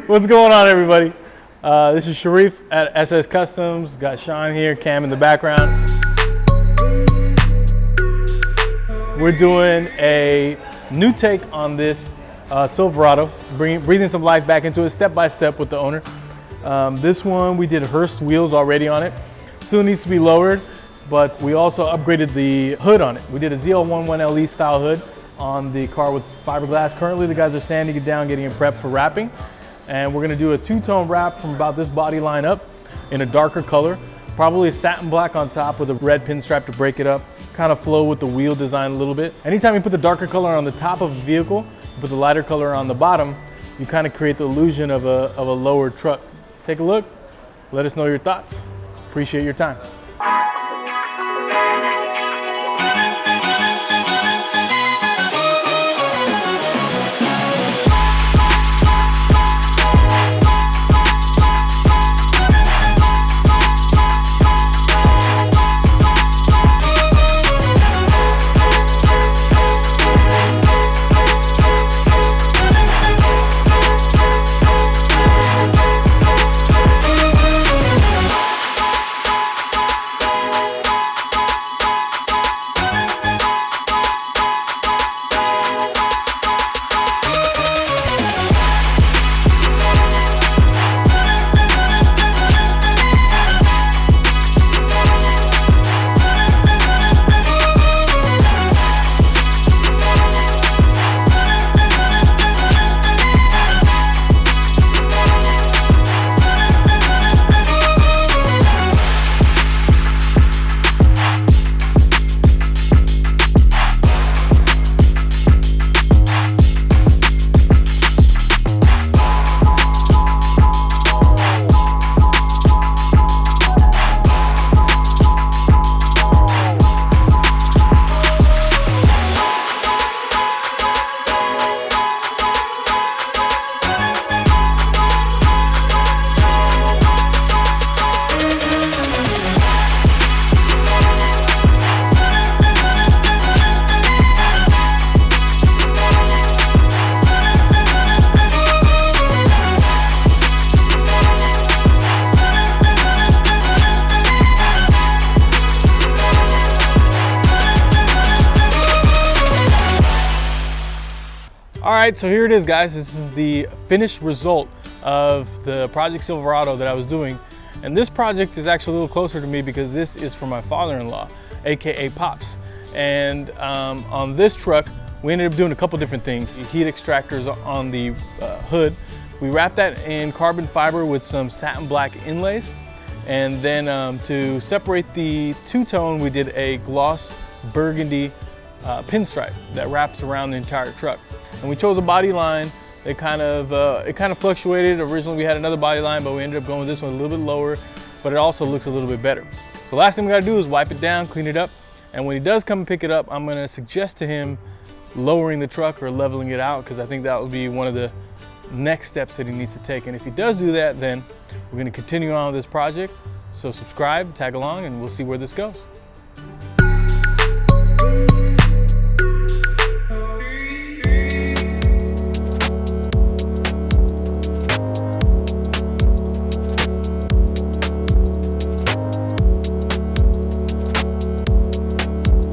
What's going on, everybody? This is Shareef at SS Customs. Got Sean here, Cam in the background. We're doing a new take on this Silverado, breathing some life back into it step by step with the owner. This one, we did Hurst wheels already on it. Still needs to be lowered, but we also upgraded the hood on it. We did a DL1 LLE style hood on the car with fiberglass. Currently, the guys are sanding it down, getting it prepped for wrapping. And we're gonna do a two-tone wrap from about this body line up in a darker color. Probably a satin black on top with a red pinstripe to break it up. Kind of flow with the wheel design a little bit. Anytime you put the darker color on the top of a vehicle, put the lighter color on the bottom, you kind of create the illusion of a lower truck. Take a look, let us know your thoughts. Appreciate your time. All right, so here it is, guys. This is the finished result of the Project Silverado that I was doing. And this project is actually a little closer to me because this is for my father-in-law, AKA Pops. And on this truck, we ended up doing a couple different things. The heat extractors on the hood. We wrapped that in carbon fiber with some satin black inlays. And then to separate the two-tone, we did a gloss burgundy pinstripe that wraps around the entire truck. And we chose a body line. It kind of fluctuated. Originally we had another body line, but we ended up going with this one a little bit lower, but it also looks a little bit better. So last thing we gotta do is wipe it down, clean it up. And when he does come and pick it up, I'm gonna suggest to him lowering the truck or leveling it out, because I think that would be one of the next steps that he needs to take. And if he does do that, then we're gonna continue on with this project. So subscribe, tag along, and we'll see where this goes.